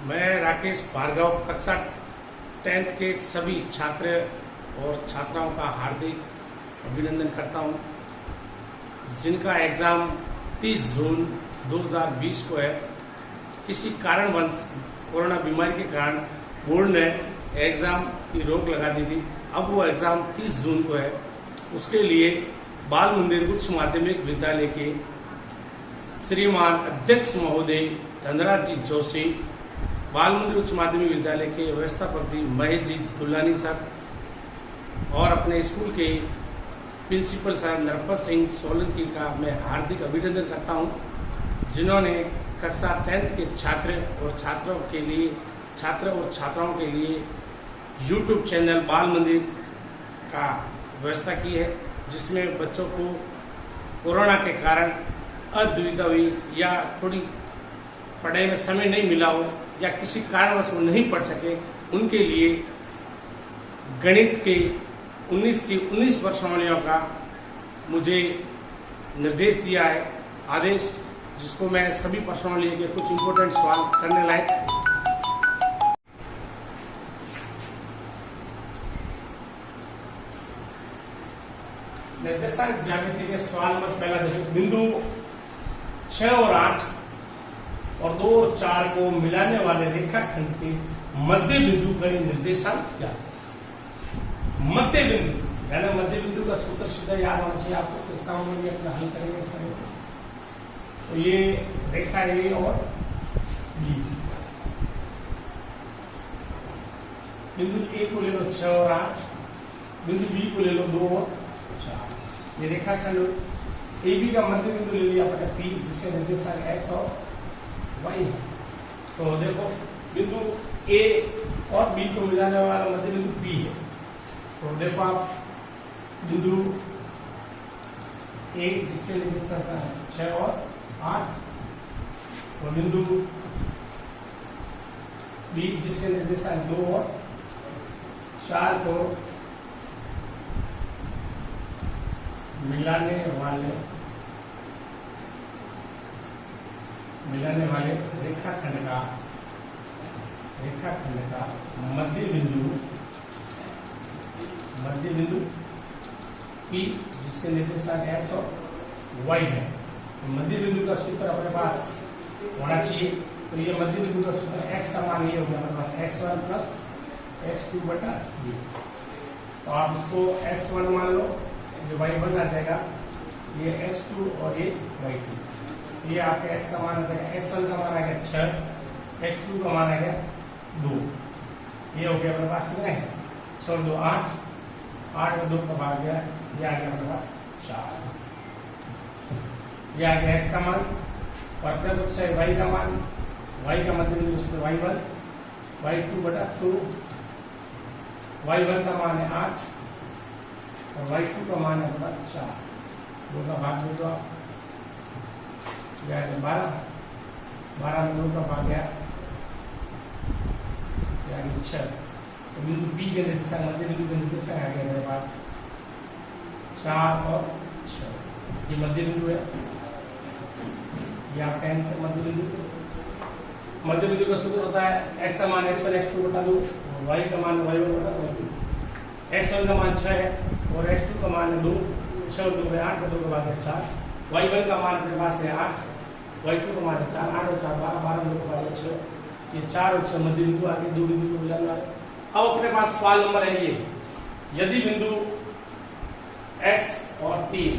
मैं राकेश भार्गव कक्षा 10th के सभी छात्र और छात्राओं का हार्दिक अभिनंदन करता हूं, जिनका एग्ज़ाम 30 जून 2020 को है। किसी कारणवश कोरोना बीमारी के कारण बोर्ड ने एग्ज़ाम की रोक लगा दी थी। अब वो एग्ज़ाम 30 जून को है। उसके लिए बाल मंदिर उच्च माध्यमिक विद्यालय के श्रीमान अध्यक्ष महोदय धनराज जी जोशी, बाल मंदिर उच्च माध्यमिक विद्यालय के व्यवस्थापक जी महेश जी दुल्लानी सर और अपने स्कूल के प्रिंसिपल सर नरपत सिंह सोलंकी का मैं हार्दिक अभिनंदन करता हूं, जिन्होंने कक्षा 10th के छात्र और छात्राओं के लिए यूट्यूब चैनल बाल मंदिर का व्यवस्था की है, जिसमें बच्चों को कोरोना के कारण असुविधा हुई या थोड़ी पढ़ाई में समय नहीं मिला हो या किसी कारणवश वो नहीं पढ़ सके, उनके लिए गणित के 19 प्रश्नावलियों का मुझे निर्देश दिया है, आदेश, जिसको मैं सभी प्रश्नावलियों के कुछ इंपॉर्टेंट सवाल करने लायक निर्देशांक ज्यामिति के सवाल में पहला देखो, बिंदु 6 और 8 और 2 और 4 को मिलाने वाले रेखाखंड के मध्य बिंदु का निर्देशांक क्या है? मध्य बिंदु यानी मध्य बिंदु का सूत्र सीधा याद होना चाहिए आपको। इसका हम लोग अपना हल करेंगे सर। तो ये रेखा ए और बी, बिंदु ए को ले लो 6 और 8, बिंदु बी को ले लो 2 और 4। ये रेखाखंड ए बी का मध्य बिंदु ले लिया अपने पी, जिसके निर्देशांक एक्स और वाई है। तो देखो बिंदु ए और बी को मिलाने वाला मध्य बिंदु पी है। तो देखो आप बिंदु ए जिसके निर्देशांक 6 और 8 और बिंदु बी जिसके निर्देशांक 2 और 4 को मिलाने वाले रेखाखंड का मध्य बिंदु P जिसके निर्देशांक x और y है। तो मध्य बिंदु का सूत्र अपने पास होना चाहिए। तो ये मध्य बिंदु का सूत्र x का मान ये हो गया अपने पास x1 प्लस x2 बटा 2। तो आप इसको x1 मान लो, जो y1 आ जाएगा, ये x2 और ये y2। ये आपके x का मान आ जाएगा, x1 का मान आ गया 6, x2 का मान आ गया 2। ये हो गया अपने पास कितना है 6 और 2 8, 8 में 2 का भाग गया, ये आ गया अपने पास 4। ये आ गया x का मान और प्लस y का मान, y का मध्य बिंदु उसमें y1, y2 बटा 2, y1 का मान है 8 और y2 का मान है अपना 4। 2 का भाग दे दो आप, यह आ गया 12 में 2 का भाग गया, यानी 6। तो बिंदु P के निर्देशांक मध्य बिंदु के निर्देशांक आ गया मेरे पास 4 और 6। ये मध्य बिंदु है, ये आपका आंसर मध्य बिंदु का सूत्र होता है x का मान x1 x2 बटा 2, y का मान y1 बटा y2। x1 का मान 6 है और x2 का मान है 2, 6 और 2 में 8 का 2 का भाग है 4। y1 का मान मेरे पास है 8, y2 का मान है 4, 8 और 4 12, 12 में 2 का भाग है 6। ये 4 और 6 मध्य बिंदु आगे 2 बिंदु को मिलाना है। अब अपने पास सवाल नंबर है ये, यदि बिंदु x और 3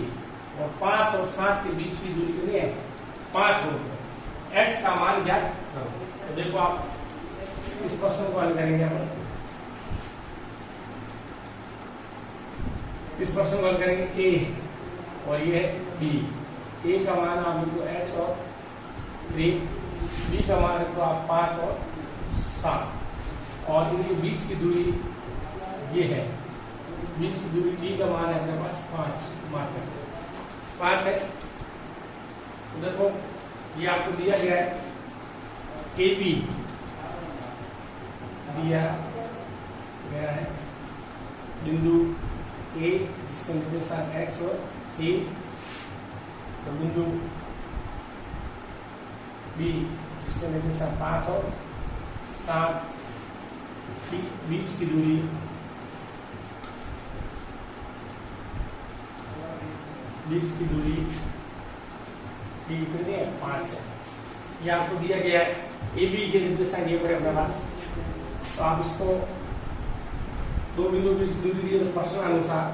और 5 और 7 के बीच की दूरी कितनी है 5 हो, x का मान ज्ञात करो। तो देखो आप इस प्रश्न को हल करेंगे हम। इस प्रश्न को हल करेंगे a और ये b। a का मान आप लिखो x और 3, b का मान लिखो आप 5 और 7 और इनके बीच की दूरी ये है, बीच की दूरी d का मान है अपने पास 5 मात्र 5 है। तो देखो ये आपको दिया गया है AB दिया गया है, बिंदु A जिसका निर्देशांक x और A, तो बिंदु B जिसका निर्देशांक 5 और 7 बीच की दूरी ये कितनी है 5 है। ये आपको दिया गया है ए बी के निर्देशांक ये पड़े अपने पास, तो आप इसको दो बिंदु बीच की दूरी दिए तो प्रश्नानुसार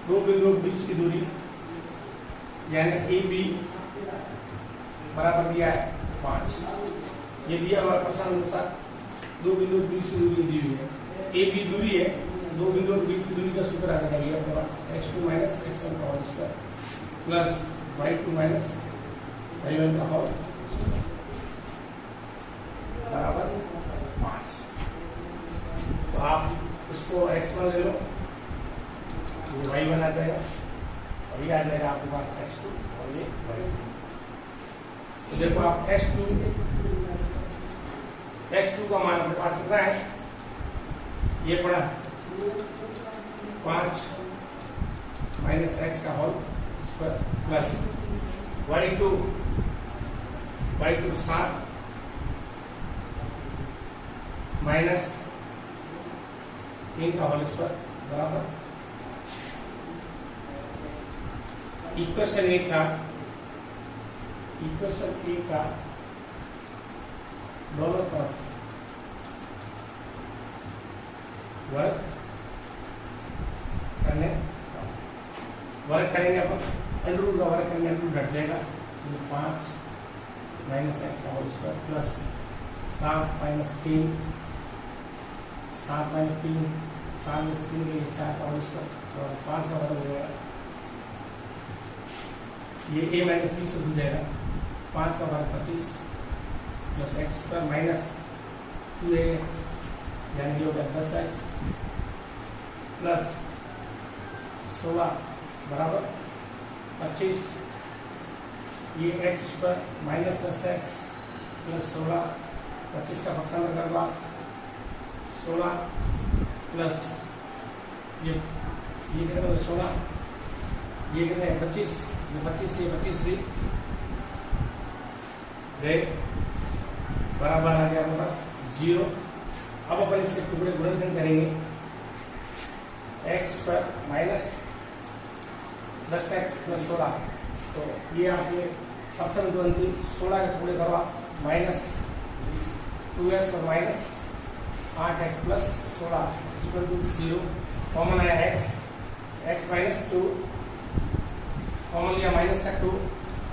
दो बिंदुओं के बीच की दूरी यानी ए बी बराबर दिया है 5। ये दिया हुआ प्रश्नानुसार दो बिंदुओं के बीच की दूरी दी हुई है। ए बी दूरी है, दो बिंदुओं के बीच की दूरी का सूत्र आ जाएगा अपने पास x2 माइनस x1 का whole square plus y2 minus y1 का होल स्क्वायर बराबर 5। तो आप इसको x1 ले लो, ये y1 आ जाएगा और ये आ जाएगा आपके पास x2 और ये y2। तो देखो आप x2 का मान अपने पास कितना है, ये पड़ा 5 माइनस x का whole square plus y2 7 minus 3 का होल स्क्वायर बराबर इक्वेशन ए का दोनों तरफ वर्क करेंगे अपन, अंडर रूट का वर्क करेंगे, अंडर रूट घट जाएगा, 5 माइनस एक्स का whole square plus 7 minus 3 7 minus 3 7 में से 3 गई 4 का होल स्क्वायर और 5 का वर्ग हो जाएगा। ये a माइनस बी से हो जाएगा, 5 का वर्ग 25 plus x square minus 2ax यानी कि होगा 10x प्लस 16 बराबर 25। ये x square minus 10x plus 16 25 का फंक्शन करवा 16 प्लस ये कितना है 16, ये कितना है 25, ये 25 से 25 भी गए बराबर आ गया हमारे पास 0। अब अपन इसके टुकड़े गुणनखंड करेंगे, x square minus 10x plus 16, तो ये आपने प्रथम गुणनखंड 16 के टुकड़े करवा माइनस 2x और minus 8x plus 16 equal to 0। Common आया x माइनस 2, कॉमन लिया माइनस का 2,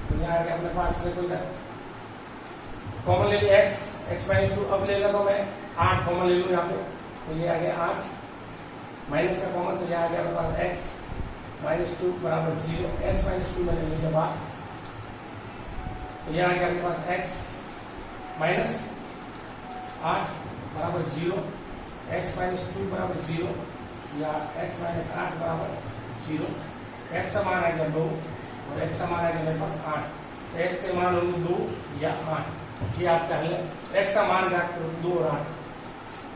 तो यहाँ आ गया अपने पास कोई कॉमन ले लिया x माइनस 2। अब ले लेता मैं 8 कॉमन ले लूँ यहाँ पे, तो ये आ गया 8 माइनस का कॉमन, तो यहाँ आ गया अपने पास x माइनस 2 बराबर 0। x माइनस 2 मैंने ले लिया बाहर, तो यहाँ आ गया अपने पास x माइनस 8 बराबर 0, x माइनस 2 बराबर 0 या x माइनस 8 बराबर 0। x का मान आ गया 2 और x का मान आ गया मेरे पास 8, तो x के मान होंगे 2 या 8, ये आपका हल है। x का मान ज्ञात करो 2 और 8।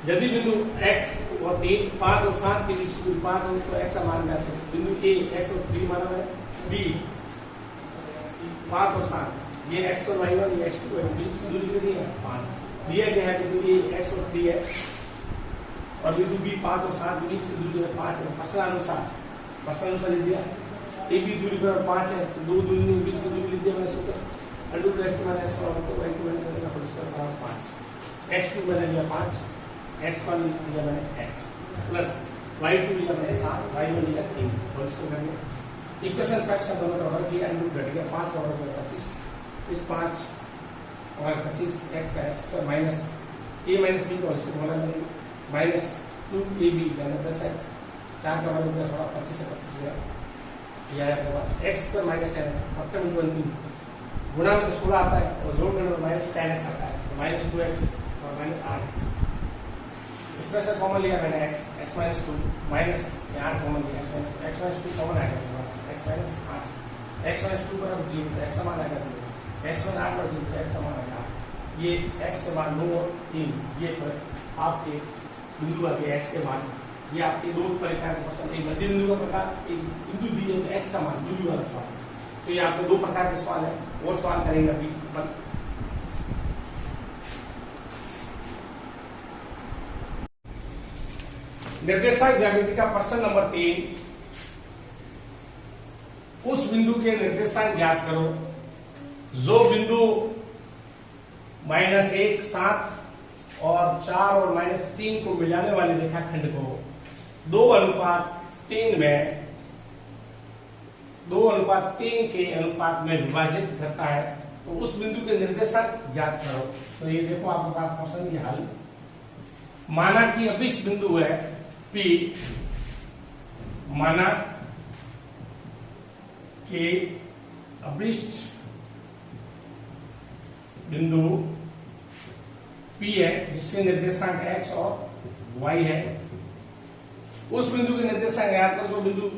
यदि बिंदु x और 3 5 और 7 के बीच की 5 हो तो x का मान ज्ञात करो। बिंदु a x और 3 माना है, b 5 और 7, ये x और y1 ये x2 है, बीच की दूरी कितनी है 5 दिया गया है। बिंदु a x और 3 है और बिंदु b 5 और 7 बीच की दूरी है 5 है। प्रश्नानुसार लिख दिया ए बी दूरी पर 5 है, तो दो दूरी के बीच की दूरी लिख दिया मैंने सूत्र under root x2 minus x1 तो y2 माइनस y1 का होल स्क्वायर बराबर 5। x2 मैंने लिया 5, x1 लिया मैंने x प्लस y2 लिया मैंने 7, y1 लिया 3 होल स्क्वायर करके इक्वेशन फैक्ट्स का दोनों तरफ वर्ग किया, अंडर रूट घट गया 5 का वर्ग 25, इस 5 और 25 x का square minus a minus b का होल स्क्वायर होना मैंने माइनस 2ab यानी 10x 4 का वर्ग 25 से 25 गया, यह है आपके पास x स्क्वायर माइनस 10x प्रथम गुणनखंड गुणा में तो 16 आता है और जोड़ करने में माइनस 10x आता है, तो माइनस 2x और माइनस 8x। इसमें से कॉमन लिया मैंने x माइनस 2 माइनस 8 कॉमन लिया, x माइनस 2 कॉमन आएगा मेरे पास x माइनस 8, x माइनस 2 बराबर 0, तो x का मान आएगा 2, x माइनस 8 बराबर 0, तो x का मान आएगा 8। ये x के मान 9 और 3, ये पर आपके बिंदु आ गए x के मान, ये आपके दो परिकार का प्रश्न, एक मध्य बिंदु का प्रकार, एक बिंदु दिए x का मान दूरी वाला सवाल। तो ये आपके दो प्रकार के सवाल है, और सवाल करेंगे अभी अपन। निर्देशांक ज्यामिति का प्रश्न नंबर 3, उस बिंदु के निर्देशांक ज्ञात करो जो बिंदु -1, 7 और 4 और -3 को मिलाने वाले रेखाखंड को 2:3 में 2:3 के अनुपात में विभाजित करता है, तो उस बिंदु के निर्देशांक ज्ञात करो। तो ये देखो आपके पास प्रश्न, ये हल। माना कि अभिष्ट बिंदु है P, माना कि अभिष्ट बिंदु P है जिसके निर्देशांक x और y है। उस बिंदु के निर्देशांक ज्ञात करो जो बिंदु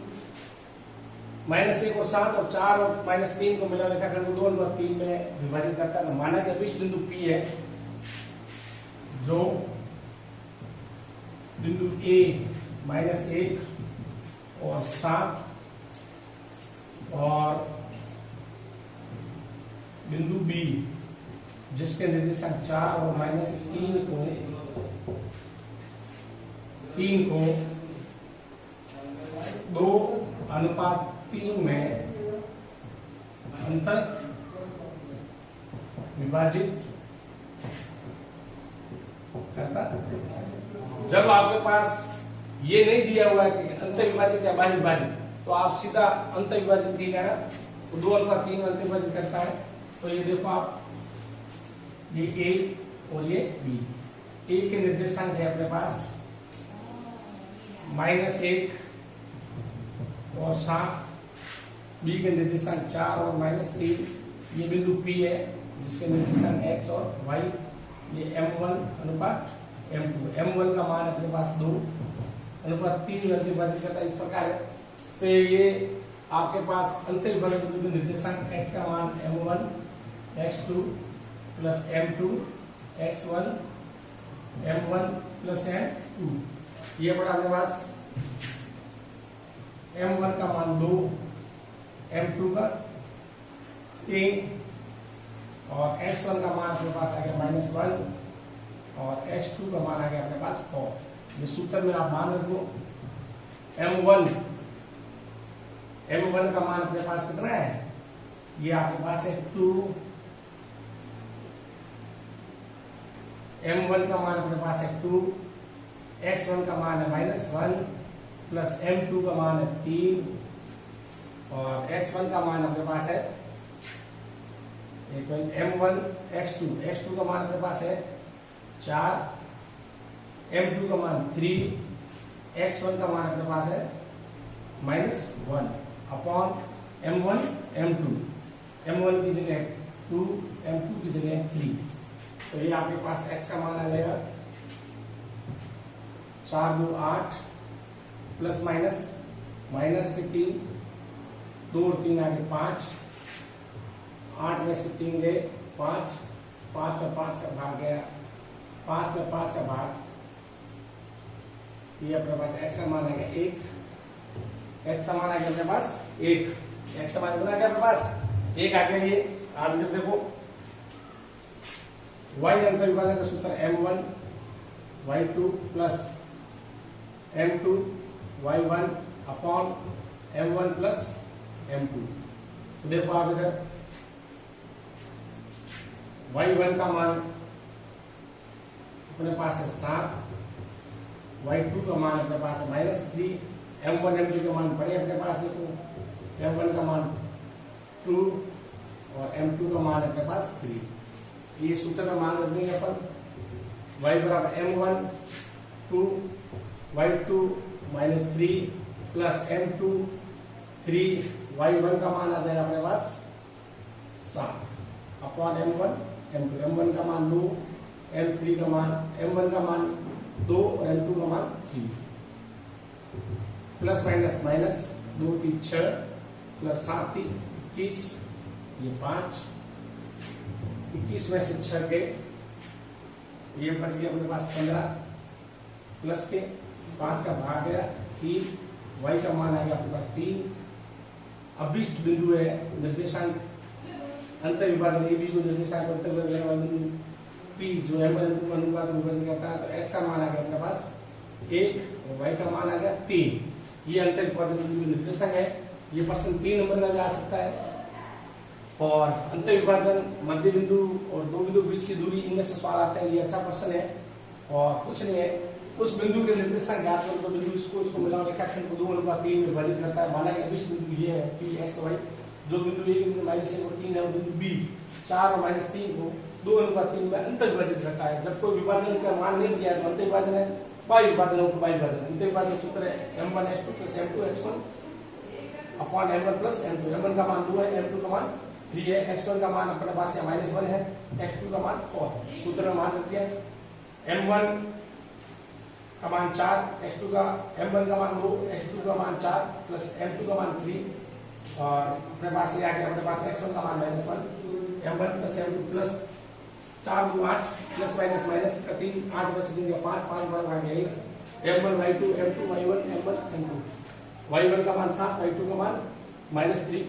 -1 और 7 और 4 और -3 को मिला रेखाखंड को 2:3 में विभाजित करता है। माना कि अभिष्ट बिंदु P है जो बिंदु A -1 और 7 और बिंदु B जिसके निर्देशांक 4 और -3 को 2:3 में अंतर विभाजित करता। जब आपके पास ये नहीं दिया हुआ है कि अंतर विभाजित या बाह्य विभाजित, तो आप सीधा अंतर विभाजित ही लेना, तो 2:3 में अंतर विभाजित करता है। तो ये देखो आप, ये A और ये B। A के निर्देशांक है अपने पास -1 और 7, B के निर्देशांक 4 और -3। ये बिंदु P है जिसके निर्देशांक x और y। ये M1:M2, M1 का मान अपने पास 2:3 में विभाजित करता है, इस प्रकार है। तो ये आपके पास अंतर विभाजित बिंदु के निर्देशांक x का मान M1 x2 plus M2 x1 M1 plus M2। ये पड़ा अपने पास M1 का मान 2, M2 का 3 और x1 का मान अपने पास आ गया -1 और x2 का मान आ गया अपने पास 4। इस सूत्र में आप मान रख दो। M1 का मान अपने पास कितना है, ये आपके पास है 2। M1 का मान अपने पास है 2, x1 का मान है -1 प्लस M2 का मान है 3 और x1 का मान अपने पास है M1 x2 का मान अपने पास है 4, M2 का मान 3, x1 का मान अपने पास है -1 अपॉन M1 M2। M1 की जगह 2, M2 की जगह 3। तो ये आपके पास x का मान आ जाएगा 4 2 8 प्लस माइनस के 3, 2 और 3 आगे 5, 8 में से 3 गए 5, 5 में 5 का भाग गया, 5 में 5 का भाग, ये अपने पास x का मान आ गया 1, x का मान आ गया अपने पास 1, x का मान कितना आ गया अपने पास 1 आ गया। ये आप जब देखो y अंतर विभाजन का सूत्र M1 y2 plus M2 y1 upon M1 plus M2। तो देखो आप इधर y1 का मान अपने पास है 7, y2 का मान अपने पास है -3, M1 M2 के मान पड़े अपने पास। देखो M1 का मान 2 और M2 का मान अपने पास 3। ये सूत्र में मान रख देंगे अपन, y बराबर M1 2 y2 -3 plus M2 3, y1 का मान आ जाएगा अपने पास 7 अपॉन M1 M2। M1 का मान 2, M3 का मान M1 का मान 2 और M2 का मान 3, प्लस माइनस 2 3 6 प्लस 7 3 21, ये 5, 21 में से 6 के ये बच गया अपने पास 15 प्लस के 5 का भाग गया 3, y का मान आएगा अपने पास 3 अभिष्ट बिंदु है, निर्देशांक अंत विभाजन ए बी को निर्देशांक अंत विभाजन वाला बिंदु पी जो m अनुपात विभाजन करता है, तो x का मान आ गया अपने पास 1 और y का मान आ गया 3। ये अंत विभाजन बिंदु निर्देशांक है। ये प्रश्न 3 नंबर का भी आ सकता है। और अंत विभाजन, मध्य बिंदु और दो बिंदु बीच की दूरी, इनमें से सवाल आता है। ये अच्छा प्रश्न है और कुछ नहीं है। उस बिंदु के निर्देशांक ज्ञात करो, तो बिंदु इसको मिला रेखाखंड को 2:3 में विभाजित करता है। माना कि अभिष्ट बिंदु ये है पी एक्स वाई, जो बिंदु ए बिंदु -1 और 3 है, और बिंदु बी 4 और -3 को 2:3 में अंत विभाजित करता है। जब कोई विभाजन का मान नहीं दिया तो अंत विभाजन है, बाह्य विभाजन हो तो बाह्य विभाजन। अंत विभाजन सूत्र है m1x2 + m2x1 upon m1 + m2। m1 का मान 2 है, m2 का मान 3 है, x1 का मान अपने पास -1 है, x2 का मान 4 है। सूत्र में मान रख दिया m1 का मान 4, x2 का m1 का मान 2, x2 का मान 4 प्लस m2 का मान 3, और अपने पास ये आ गया, अपने पास x1 का मान -1, m1 + m2 plus 4 2 8 plus minus minus का 3, 8 में से 3 गया 5, 5 बार आ गया 1, m1 y2 m2 y1 m1 m2, y1 का मान 7, y2 का मान -3,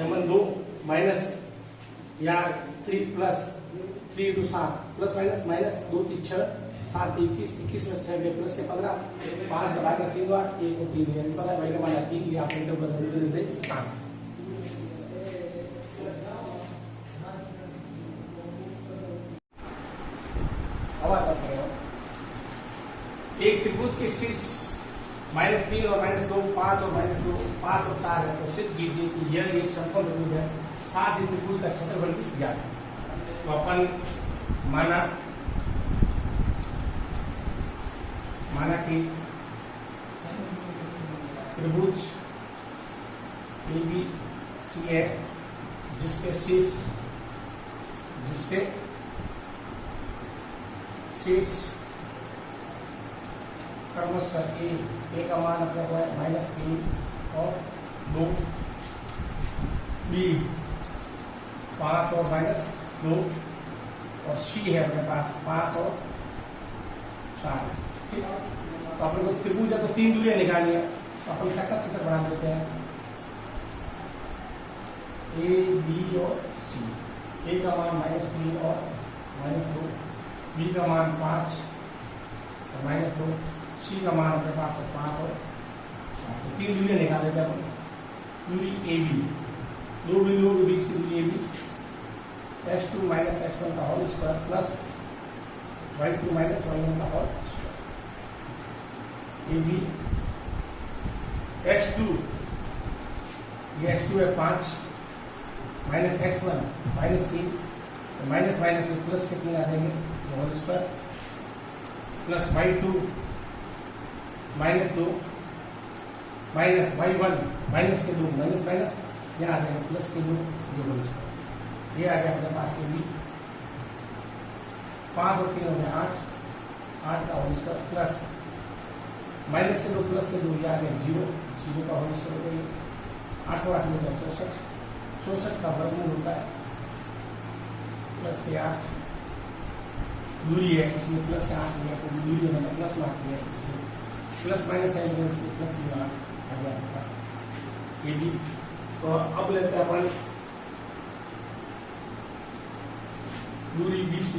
m1 2 माइनस या 3 प्लस 3 × 7 प्लस माइनस माइनस 2 3 6 7 21, 21 में 6 गए प्लस के 15, 5 का भाग 3 बार 1 और 3 आंसर है। y का मान 3 लिया आपने, इंटर बदल दे 7। एक त्रिभुज की शीर्ष -3 और -2 5 और -2 5 और 4 है, तो सिद्ध कीजिए कि यह एक समकोण त्रिभुज है, साथ ही त्रिभुज का क्षेत्रफल भी ज्ञात है। तो अपन माना कि त्रिभुज ABC है, जिसके शीर्ष क्रमशः ए का मान अपने को है -3 और 2, बी 5 और -2, और सी है अपने पास 5 और 4। ठीक, तो अपने को त्रिभुज है तो 3 दूरियां निकालनी है, तो अपन कच्चा चित्र बना देते हैं। ए बी और सी, ए का मान -3 और -2, बी का मान 5 और -2, सी का मान अपने पास है 5 और 4। तो 3 दूरियां निकाल देते हैं अपन। दूरी ए बी, दो बिंदुओं के बीच की दूरी ए बी, x2 - x1 का whole square plus y2 - y1 का whole square. A B x2, ये x2 है 5 -x1 -3, तो माइनस माइनस से प्लस के 3 आ जाएंगे, whole square plus y2 -2 minus y1 minus के 2 माइनस माइनस यहाँ आ जाएगा प्लस के 2, ये होल स्क्वायर। ये आ गया अपने पास से भी 5 और 3 हो गया 8 का होल स्क्वायर प्लस माइनस के 2 प्लस के 2, ये आ गया 0 का होल स्क्वायर हो गया 8 और 8 हो गया 64 का वर्गमूल होता है प्लस के 8। दूरी है इसमें प्लस का 8 लिया, तो दूरी है मतलब प्लस में 8 लिया, इसलिए प्लस माइनस साइन में से प्लस में 8 आ गया अपने पास ये भी। तो अब लेते हैं अपन दूरी BC,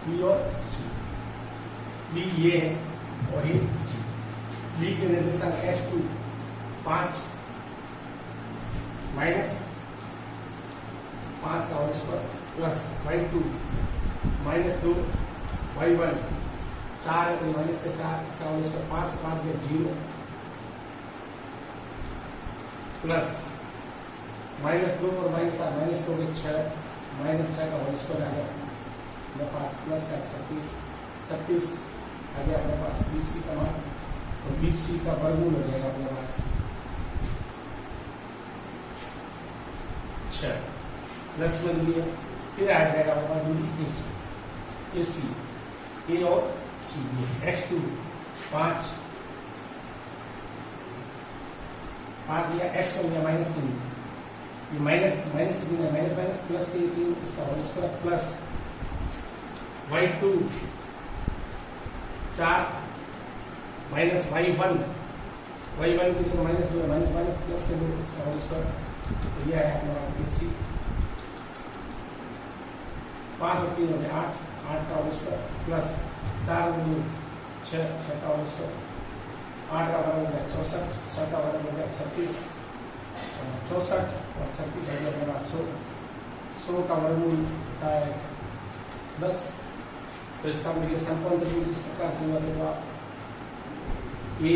बी और सी। बी ये है और ये सी। बी के निर्देशांक h2 5 माइनस 5 का whole square plus y2 -2 y1 4 है, माइनस का 4 इसका होल स्क्वायर 5 से 5 गया 0 प्लस -2 और -2 के 6 -6 का होल स्क्वायर आ गया मेरे पास प्लस का 36 आ गया अपने पास BC का मान, तो BC का वर्गमूल हो जाएगा अपने पास 6 प्लस में दिया, फिर आ जाएगा अपना दूरी AC A और C। x2 5 दिया, x1 दिया -3, ये minus minus minus minus plus के 3 इसका whole square plus y2 4 minus y1 वही 1 की जगह माइनस 2 माइनस माइनस प्लस के 2 इसका होल स्क्वायर, तो ये है अपने पास AC। 5 और 3 हो गया 8, 8 का होल स्क्वायर प्लस 4 और 2 6, 6 का होल स्क्वायर, 8 का बराबर हो गया 64, 6 का बराबर हो गया 36, 64 और 36 हो गया अपने पास 100, 100 का वर्गमूल होता है 10। तो इसका मतलब समकोण त्रिभुज इस प्रकार से बनेगा ए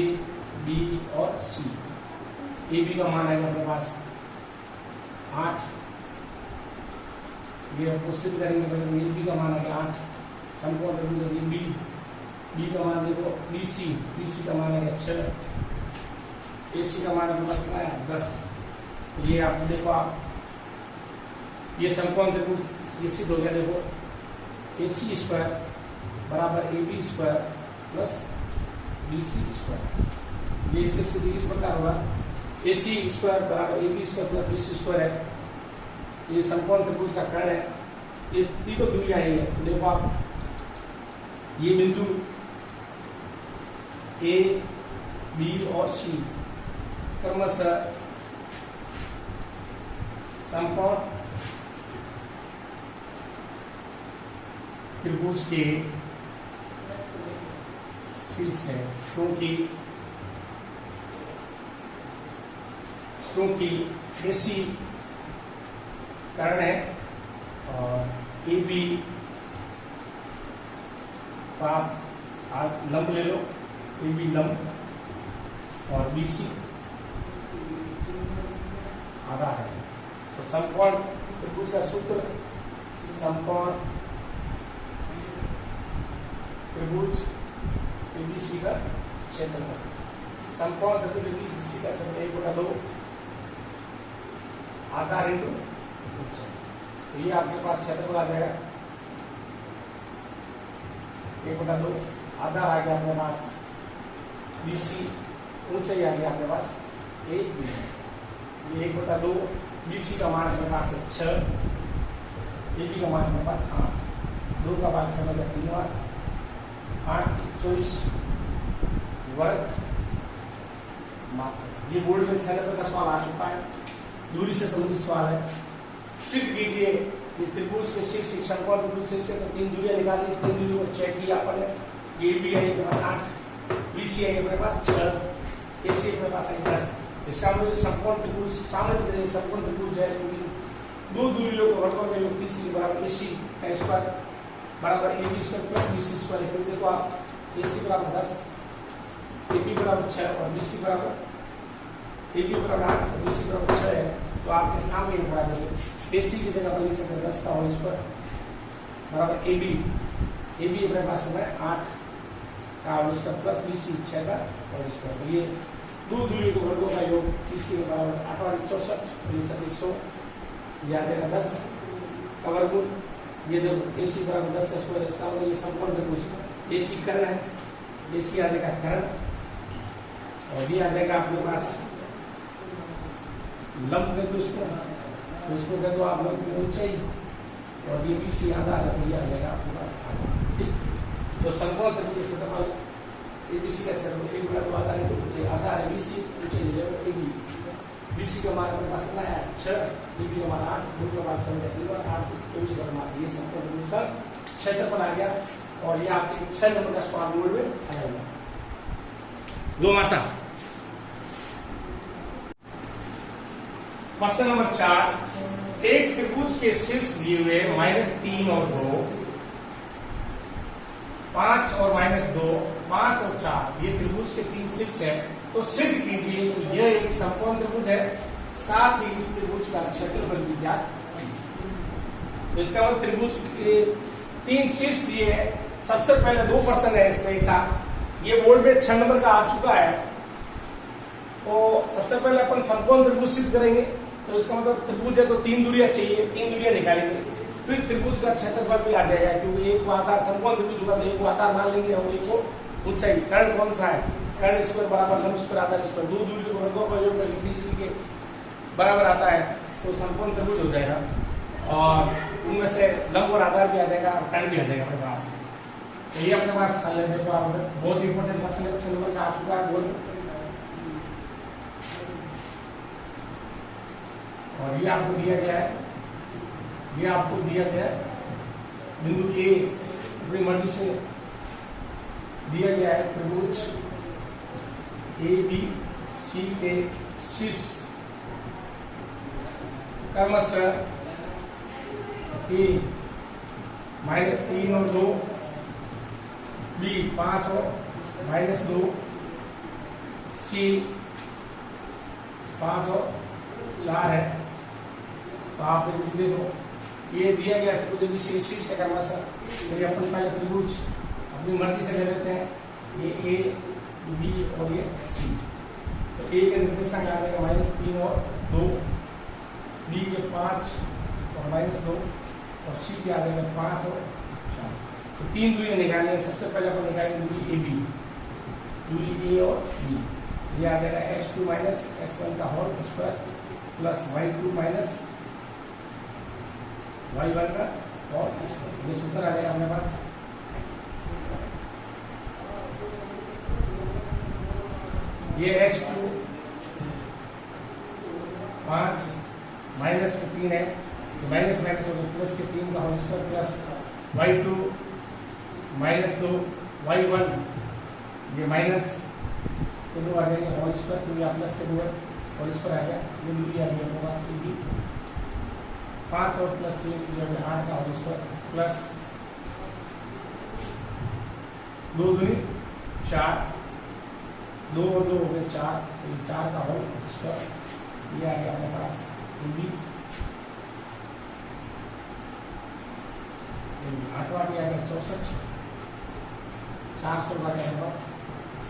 बी और सी। ए बी का मान आएगा अपने पास 8, ये आपको सिद्ध करेंगे पहले। ए बी का मान आएगा 8, समकोण त्रिभुज ए बी का मान देखो बी सी का मान आएगा 6, ए सी का मान अपने पास कितना है 10। ये आप देखो, आप ये समकोण त्रिभुज ये सिद्ध हो गया। देखो ए सी स्क्वायर बराबर A B square plus B C square, ये इससे सीधे इस प्रकार होगा ए सी स्क्वायर बराबर A B square plus B C square है। ये समकोण त्रिभुज का कर्ण है, ये तीनों दूरियां आई है। तो देखो आप ये बिंदु ए बी और सी क्रमशः समकोण त्रिभुज के शीर्ष है, क्योंकि AC कर्ण है और AB का आप लंब ले लो, AB लंब और BC आधार है। तो समकोण त्रिभुज का सूत्र, समकोण त्रिभुज ABC का क्षेत्रफल, समकोण त्रिभुज ABC का क्षेत्रफल 1/2 आधार इंटू ऊंचाई। तो ये आपके पास क्षेत्रफल आ जाएगा 1/2 आधार आ गया अपने पास BC, ऊंचाई आ गया अपने पास 1 मीटर। ये 1/2 BC का मान अपने पास है 6, AB का मान अपने पास 8, 2 का भाग 6 में 3 बार 8 24 वर्ग मात्र। ये बोर्ड में 6 नंबर का सवाल आ चुका है, दूरी से संबंधित सवाल है। सिद्ध कीजिए कि त्रिभुज के शीर्ष समकोण त्रिभुज शीर्ष से तो 3 दूरियां निकाली, 3 दूरियों को चेक किया अपन ने। ए बी आई के पास 8, BC आई के पास 6, AC के पास 10। इसका मतलब समकोण त्रिभुज सामान्य समकोण त्रिभुज है, क्योंकि 2 दूरियों को वर्गों में योग 30 बराबर AC का स्क्वायर बराबर AB square plus BC square है। देखो आप AC बराबर 10, AB बराबर 6 और BC बराबर AB बराबर 8 और BC बराबर 6 है। तो आपके सामने ये बराबर है, AC की जगह पर लिख सकते हैं 10 का होल स्क्वायर बराबर AB अपने पास है 8 का होल स्क्वायर प्लस BC 6 का होल स्क्वायर। तो ये 2 दूरियों के वर्गों का योग 30 के बराबर 8 और 64 100 याद है 10 का वर्गमूल। ये देखो AC बराबर 10 का स्क्वायर, इसका मतलब ये समकोण त्रिभुज AC कर्ण है, AC आ जाएगा कर्ण और ये आ जाएगा आपके पास लंब कर दो इसको, तो इसको कर दो आप लंब की ऊंचाई और ये BC आधार है, तो ये आ जाएगा आपके पास आधार। ठीक, तो समकोण त्रिभुज क्षेत्रफल ABC का क्षेत्रफल 1/2 आधार है, ऊंचाई आधार है BC, ऊंचाई लेवल AB। BC का मान अपने पास कितना है 6, AB का मान 8, 2 का मान 7 8 24 वर्ग मान। ये समकोण त्रिभुज का क्षेत्रफल आ गया और ये आपके 6 नंबर का सवाल बोर्ड में आएगा। दो मासा प्रश्न नंबर 4, एक त्रिभुज के शीर्ष दिए हुए -3 और 2, 5 और -2, 5 और 4 ये त्रिभुज के 3 शीर्ष है। तो सिद्ध कीजिए कि यह एक समकोण त्रिभुज है, साथ ही इस त्रिभुज का क्षेत्रफल भी ज्ञात कीजिए। तो इसका मतलब त्रिभुज के 3 शीर्ष दिए हैं। सबसे पहले 2 प्रश्न है इसमें एक साथ, ये बोर्ड में 6 नंबर का आ चुका है। तो सबसे पहले अपन समकोण त्रिभुज सिद्ध करेंगे। तो इसका मतलब त्रिभुज है तो 3 दूरियां चाहिए, 3 दूरियां निकालेंगे, फिर त्रिभुज का क्षेत्रफल भी आ जाएगा, क्योंकि एक को आधार समकोण त्रिभुज होगा तो एक को आधार मान लेंगे और एक को ऊंचाई। कर्ण कौन सा है, कर्ण स्क्वायर बराबर लंब स्क्वायर आधार स्क्वायर, 2 दूरी को वर्गों का योग करके BC के बराबर आता है, तो समकोण त्रिभुज हो जाएगा। और उनमें से लंब और आधार भी आ जाएगा और कर्ण भी आ जाएगा अपने पास। तो ये अपने पास हल है। देखो आप बहुत इंपॉर्टेंट प्रश्न है, 6 नंबर का आ चुका है बोर्ड में। और ये आपको दिया गया है, ये आपको दिया गया है बिंदु ए अपनी मर्जी से दिया गया है त्रिभुज ए बी सी के शीर्ष क्रमशः ए -3 और 2, बी 5 और -2, सी 5 और 4 है। तो आप देखो ये दिया गया त्रिभुज बी सी शीर्ष क्रमशः, तो ये अपन पहले त्रिभुज अपनी मर्जी से ले लेते हैं, ये ए बी और ये सी। तो ए के निर्देशांक आ जाएगा -3 और 2, बी के 5 और -2 और सी के आ जाएगा 5 और 4। तो 3 दूरियां निकालनी है। सबसे पहले अपन निकालेंगे दूरी ए बी, दूरी ए और बी। ये आ जाएगा x2 - x1 का whole square plus y2 - y1 का होल स्क्वायर। ये सूत्र आ जाएगा अपने पास। ये x2 5 माइनस के 3 है, तो माइनस माइनस हो गया प्लस के 3 का whole square plus y2 -2 y1, ये माइनस के 2 आ जाएंगे होल स्क्वायर, तो ये प्लस के 2 होल स्क्वायर आ गया। ये दूरी आ गई अपने पास की 5 और प्लस 3 8 का होल स्क्वायर प्लस 2 दूनी 4, 2 और 2 हो गए 4, तो ये 4 का होल स्क्वायर। ये आ गया अपने पास बी 8 आ गया 64, 4 16 आ गया अपने पास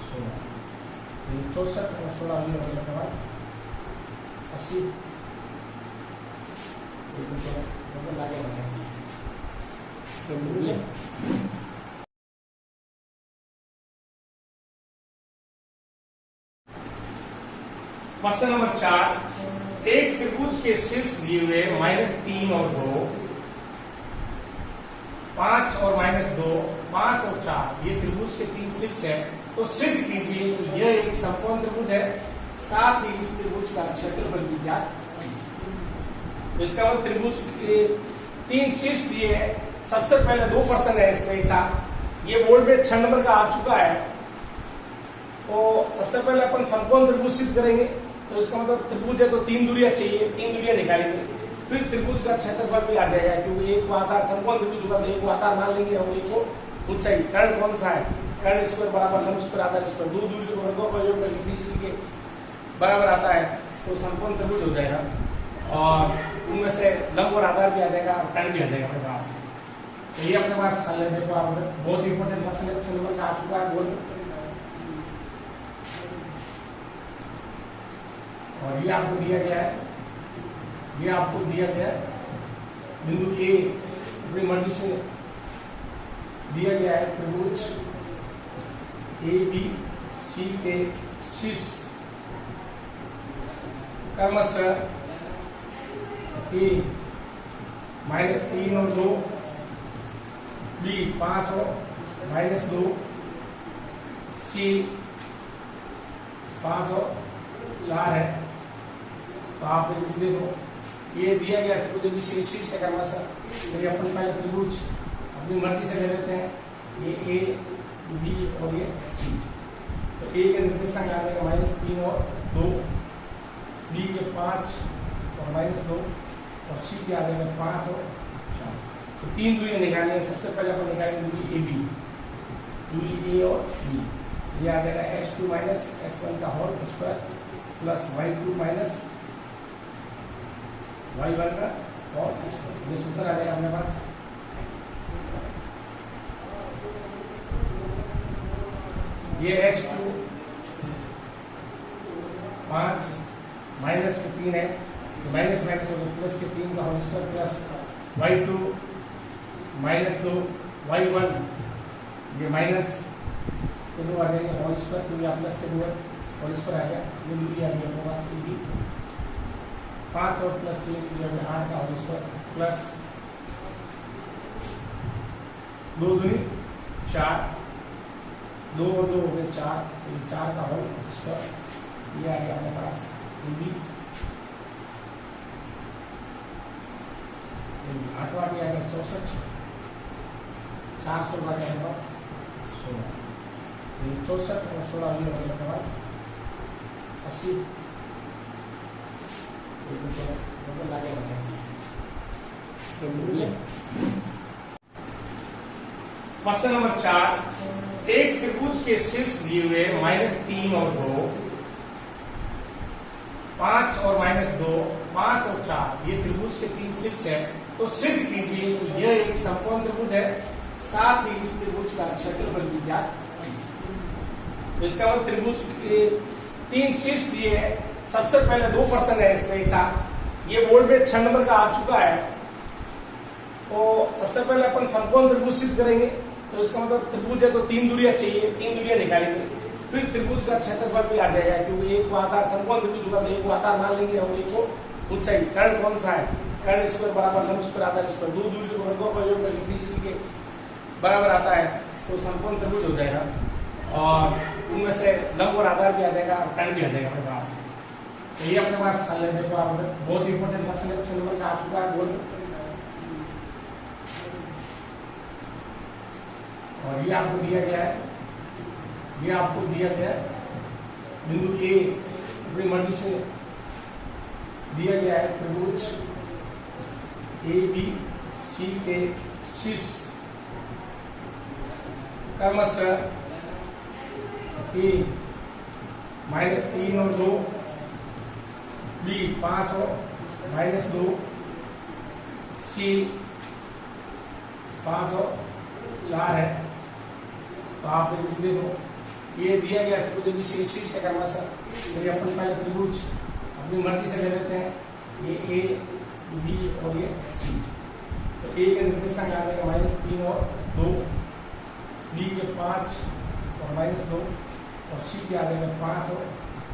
16, 64 और 16 ये हो गया अपने पास 80। लागे प्रश्न नंबर 4, एक त्रिभुज के शीर्ष दिए हुए -3 और 2, 5 और -2, 5 और 4, ये त्रिभुज के 3 शीर्ष है। तो सिद्ध कीजिए कि यह एक समकोण त्रिभुज है, साथ ही इस त्रिभुज का क्षेत्रफल भी ज्ञात कीजिए। तो इसका मतलब त्रिभुज के 3 शीर्ष दिए हैं। सबसे पहले 2 प्रश्न है इसमें एक साथ, ये बोर्ड में 6 नंबर का आ चुका है। तो सबसे पहले अपन समकोण त्रिभुज सिद्ध करेंगे। तो इसका मतलब त्रिभुज है तो 3 दूरियां चाहिए, 3 दूरियां निकालेंगे, फिर त्रिभुज का क्षेत्रफल भी आ जाएगा, क्योंकि एक को आधार समकोण त्रिभुज होगा तो एक को आधार मान लेंगे और एक को ऊंचाई। कर्ण कौन सा है? कर्ण स्क्वायर बराबर लंब स्क्वायर आधार स्क्वायर, 2 दूरी के वर्गों का योग करके तीसरी के बराबर आता है, तो समकोण त्रिभुज हो जाएगा। और उनमें से लंब और आधार भी आ जाएगा और कर्ण भी आ जाएगा अपने पास। तो ये अपने पास देखो आप बहुत इंपॉर्टेंट क्वेश्चन है, 6 नंबर का आ चुका है बोर्ड में। और ये आपको दिया गया है, ये आपको दिया गया है बिंदु ए अपनी मर्जी से दिया गया है त्रिभुज ए बी सी के शीर्ष क्रमशः ए -3 और 2, बी 5 और -2, सी 5 और 4 है। तो आप देखो ये दिया गया त्रिभुज बी सी शीर्ष क्रमशः, तो ये अपन पहले त्रिभुज अपनी मर्जी से ले लेते हैं, ये ए बी और ये सी। तो ए के निर्देशांक आ जाएगा -3 और 2, बी के 5 और -2 और सी के आ जाएगा 5 और 4। तो 3 दूरियां निकालनी है। सबसे पहले अपन निकालेंगे दूरी ए बी, दूरी ए और बी। ये आ जाएगा x2 - x1 का whole square plus y2 - y1 का होल स्क्वायर। ये सूत्र आ जाएगा अपने पास। ये x2 5 माइनस के 3 है, तो माइनस माइनस हो गया प्लस के 3 का whole square plus y2 -2 y1, ये माइनस के 2 आ जाएंगे होल स्क्वायर, तो ये प्लस के 2 होल स्क्वायर आ गया। ये दूरी आ गई अपने पास की 5 और प्लस 3 8 का होल स्क्वायर प्लस 2 दूनी 4, 2 और 2 हो गए 4, तो 4 का होल स्क्वायर। ये आ गया अपने पास बी। आठवां भी आ गया 64, 4 16 के पास 16, 64 और 16 भी हो गया पास 80। लागे प्रश्न नंबर 4, एक त्रिभुज के शीर्ष दिए हुए -3 और 2, 5 और -2, 5 और 4, ये त्रिभुज के 3 शीर्ष है। तो सिद्ध कीजिए कि यह एक समकोण त्रिभुज है, साथ ही इस त्रिभुज का क्षेत्रफल भी ज्ञात कीजिए। तो इसका मतलब त्रिभुज के 3 शीर्ष दिए हैं। सबसे पहले 2 प्रश्न है इसमें एक साथ, ये बोर्ड में 6 नंबर का आ चुका है। तो सबसे पहले अपन समकोण त्रिभुज सिद्ध करेंगे। तो इसका मतलब त्रिभुज है तो 3 दूरियां चाहिए, 3 दूरियां निकालेंगे, फिर त्रिभुज का क्षेत्रफल भी आ जाएगा, क्योंकि एक को आधार समकोण त्रिभुज होगा तो एक को आधार मान लेंगे और एक को ऊंचाई। कर्ण कौन सा है? कर्ण स्क्वायर बराबर लंब स्क्वायर आधार स्क्वायर, 2 दूरी के वर्गों का योग करके इसी के बराबर आता है, तो समकोण त्रिभुज हो जाएगा। और उनमें से लंब और आधार भी आ जाएगा और कर्ण भी आ जाएगा अपने पास। तो ये अपने पास देखो आप, बहुत इंपॉर्टेंट क्वेश्चन है, 6 नंबर का आ चुका है बोर्ड में। और ये आपको दिया गया है, ये आपको दिया गया है बिंदु ए, अपनी मर्जी से दिया गया है त्रिभुज ए बी सी के शीर्ष क्रमशः ए -3 और 2, बी 5 और -2, सी 5 और 4 है। तो आप देखो ये दिया गया त्रिभुज शीर्ष से क्रमशः, तो ये अपन पहले त्रिभुज अपनी मर्जी से ले लेते हैं, ये ए बी और ये सी। तो ए के निर्देशांक आ जाएगा -3 और 2, बी के 5 और -2 और सी के आ जाएगा 5 और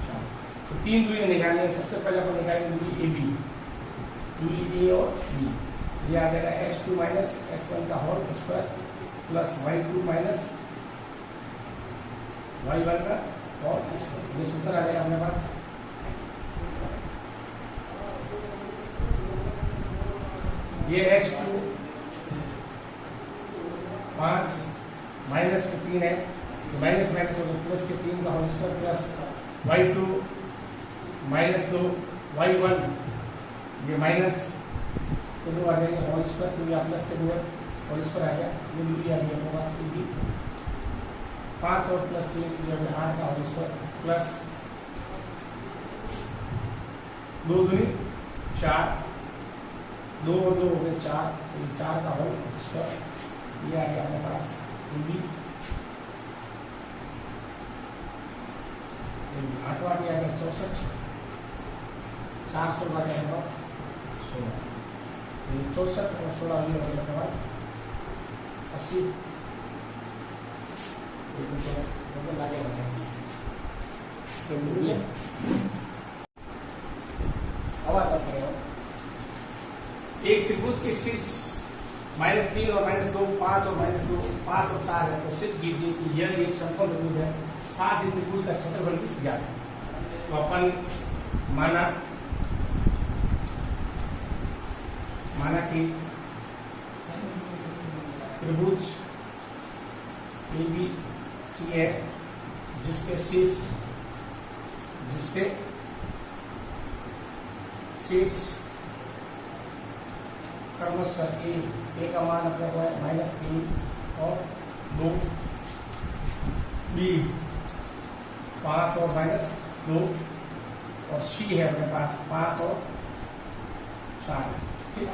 4। तो 3 दूरियां निकालनी है। सबसे पहले अपन निकालेंगे दूरी ए बी, दूरी ए और बी। ये आ जाएगा x2 - x1 का whole square plus y2 - y1 का होल स्क्वायर। ये सूत्र आ जाएगा अपने पास। ये x2 5 माइनस के 3 है, माइनस माइनस हो गया प्लस के 3 का whole square plus y2 -2 y1, ये माइनस के 2 आ जाएंगे होल स्क्वायर, तो यहाँ प्लस के 2 होल स्क्वायर आ गया। ये दूरी आ गई अपने पास की 5 और प्लस 3 8 का होल स्क्वायर प्लस 2 दूनी 4, 2 और 2 हो गए 4, 4 का होल स्क्वायर। ये आ गया अपने पास बी। 8वां भी आ गया 64, 4 16 के पास 16, 64 और 16 भी हो गया अपने पास 80। लागे एक त्रिभुज के शीर्ष -3 और -2, 5 और -2, 5 और 4 है। तो सिद्ध कीजिए कि यह एक समकोण त्रिभुज है, साथ ही त्रिभुज का क्षेत्रफल भी ज्ञात है। तो अपन माना कि त्रिभुज ABC है, जिसके शीर्ष क्रमशः ए का मान अपने को है -3 और 2, बी 5 और -2 और सी है अपने पास 5 और 4। ठीक,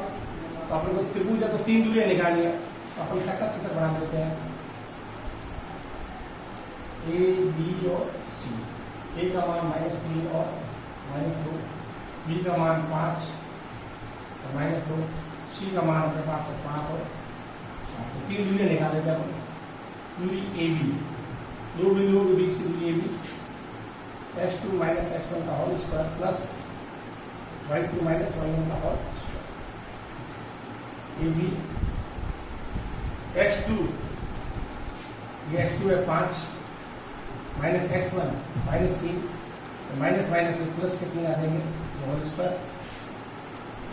तो अपने को त्रिभुज है तो 3 दूरियां निकालनी है। तो अपन कच्चा चित्र बना देते हैं, ए बी और सी। ए का मान -3 और -2, बी का मान 5 और -2, सी का मान अपने पास है 5 और 4। तो 3 दूरियां निकाल देते हैं अपन। दूरी ए बी, 2 बिंदुओं के बीच की दूरी ए बी, x2 - x1 का whole square plus y2 - y1 का whole square. A B x2, ये x2 है 5 -x1 -3, माइनस माइनस प्लस के 3 आ जाएंगे whole square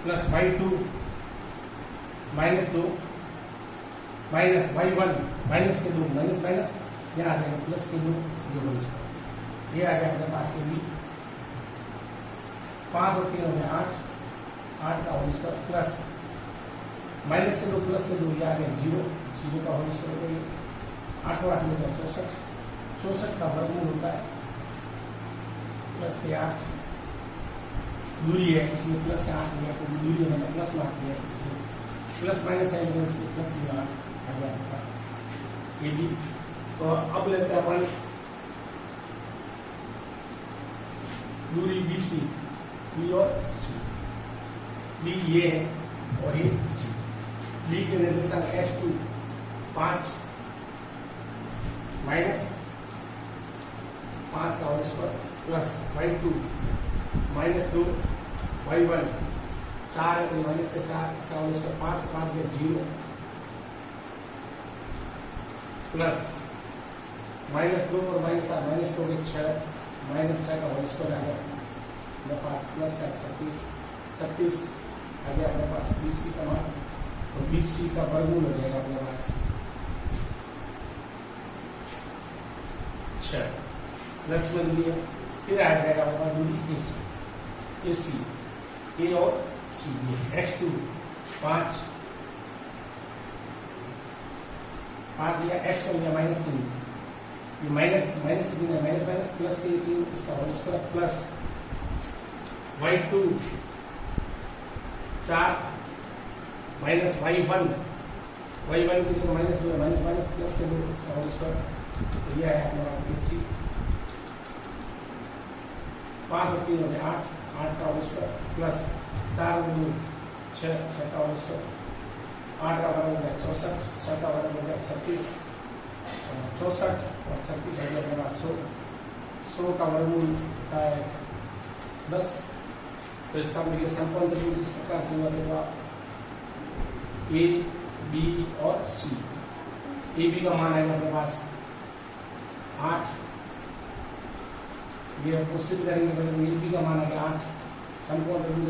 plus y2 -2 minus y1 minus के 2 माइनस माइनस यहाँ आ जाएगा प्लस के 2 ये होल स्क्वायर। ये आ गया अपने पास में 5 और 3 हो गया 8 का होल स्क्वायर प्लस माइनस के 2 प्लस के 2 ये आ गया 0 का होल स्क्वायर हो गया 8 और 8 में 64 का वर्गमूल होता है प्लस के 8 दूरी है इसलिए प्लस के 8 लिया तो दूरी है मतलब प्लस 8 लिया इसलिए प्लस माइनस साइन में इसलिए प्लस लिया आ गया आपके पास ये भी। तो अब लेते हैं अपन दूरी BC B और C B ये है और ये C B के निर्देशांक H2 5 माइनस 5 का whole square plus y2 -2 y1 4 है तो माइनस के 4 इसका होल स्क्वायर 5 में 0 प्लस -2 और -2 के 6 -6 का होल स्क्वायर आ गया मेरे पास प्लस का 36 आ गया अपने पास BC का मान तो BC का वर्गमूल हो जाएगा अपने पास 6 प्लस में दिया फिर आ जाएगा अपना दूरी AC A और C H2 5 दिया H पर लिया -3 ये माइनस से दिया माइनस प्लस के 3 इसका whole square plus y2 4 minus y1 की जगह माइनस प्लस के 2 इसका होल स्क्वायर तो यह है अपने पास AC 5 और 3 हो गया 8 का होल स्क्वायर प्लस 4 और 2 6 का होल स्क्वायर 8 का वर्ग हो गया 64 6 का वर्ग हो गया 36 64 और 36 हो गया अपने पास 100 का वर्गमूल होता है 10। तो इसका मतलब संपूर्ण त्रिभुज इस प्रकार से बनेगा A B और C। AB का मान आएगा अपने पास 8 ये आपको सिद्ध करेंगे पहले AB का मान आएगा 8 संपूर्ण त्रिभुज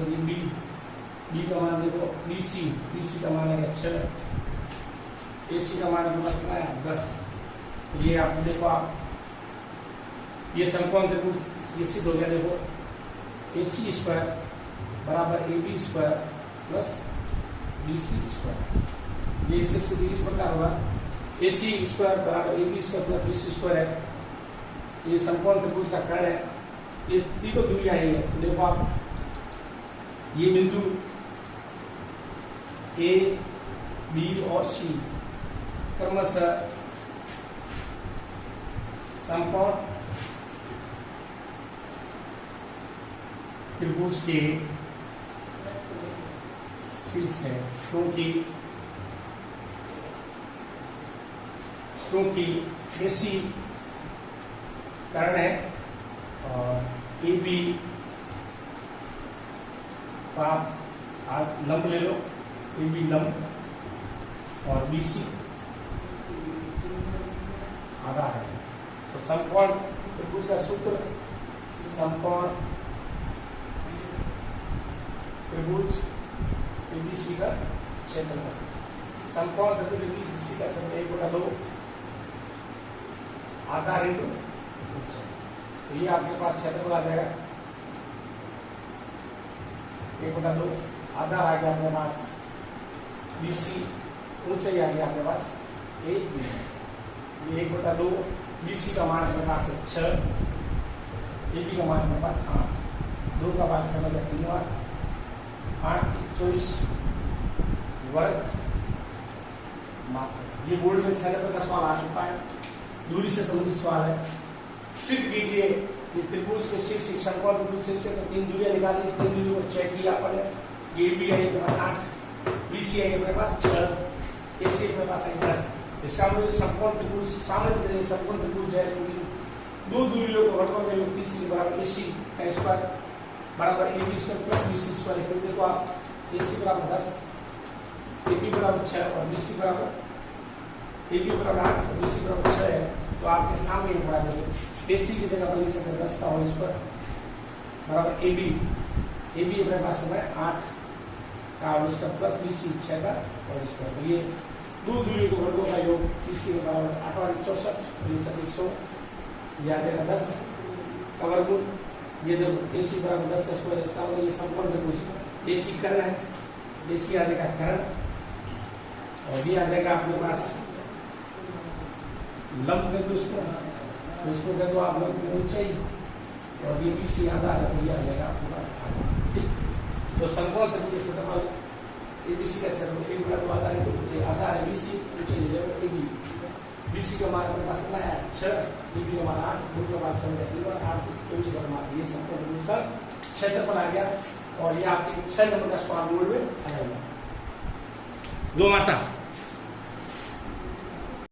B का मान देखो BC का मान आएगा 6 AC का मान अपने पास कितना है 10। ये आप देखो आप ये संपूर्ण त्रिभुज ये सिद्ध हो गया देखो AC स्क्वायर बराबर AB square plus BC square ये इससे सीधी इस प्रकार होगा AC स्क्वायर बराबर AB square plus BC square है ये संपूर्ण त्रिभुज का कर्ण है ये तीनों दूरी आई है तो देखो आप ये बिंदु A B और C क्रमशः संपूर्ण त्रिभुज के शीर्ष है क्योंकि AC कर्ण है और AB का आप लंब ले लो AB लंब और BC आधा है तो समकोण त्रिभुज का सूत्र समकोण त्रिभुज ABC का क्षेत्रफल समकोण त्रिभुज ABC का क्षेत्रफल 1/2 आधा इंटू तो ये आपके पास क्षेत्रफल आ जाएगा 1/2 आधा आ गया अपने पास BC ऊंचाई आ गया अपने पास 1 ये 1/2 BC का मान अपने पास है 6 AB का मान अपने पास 8 2 का भाग 6 में 3 बार 8 24 वर्ग माफ ये बोर्ड में 6 नंबर का सवाल आ चुका है दूरी से संबंधित सवाल है सिद्ध कीजिए ये त्रिभुज के शीर्ष समकोण त्रिभुज शीर्ष तो 3 दूरियां निकाली 3 दूरी को चेक किया अपन ये AB है अपने पास 8 BC है अपने पास 6 AC अपने पास है 10 इसका मतलब समकोण त्रिभुज सामान्य समकोण त्रिभुज है क्योंकि दो दूरियों को वर्गों में तीसरी बराबर AC का स्क्वायर बराबर AB square plus BC square है देखो आप AC बराबर 10 AB बराबर 6 और BC बराबर AB बराबर 8 और BC बराबर 6 है तो आपके सामने बड़ा देखो AC की जगह पर लिख सकते हैं 10 का होल स्क्वायर बराबर AB अपने पास होगा 8 का उसका प्लस BC 6 का और स्क्वायर। तो ये दो दूरी के वर्गों का योग 30 के बराबर 8 और 64 100 याद है 10 का वर्गमूल। ये देखो AC बराबर 10 का स्क्वायर, इसका मतलब ये समकोण त्रिभुज AC कर्ण है, AC आ जाएगा कर्ण और ये आ जाएगा आपके पास लंब बिंदु उसको दे दो आप लोग ऊंचाई और ये BC आधा है तो ये आ जाएगा आपके पास। ठीक, तो समकोण त्रिभुज क्षेत्रफल ABC का क्षेत्रफल एक बटा 2 आधा है, ऊंचाई आधा है, BC ऊंचाई ले लो AB। BC का मान अपने पास कितना है 6, AB का मान 8, दूर का मान 7 8 24 वर्ग मान। ये समकोण त्रिभुज का क्षेत्रफल आ गया और ये आपके 6 नंबर का सवाल बोर्ड में आया हुआ। दो हमारे साथ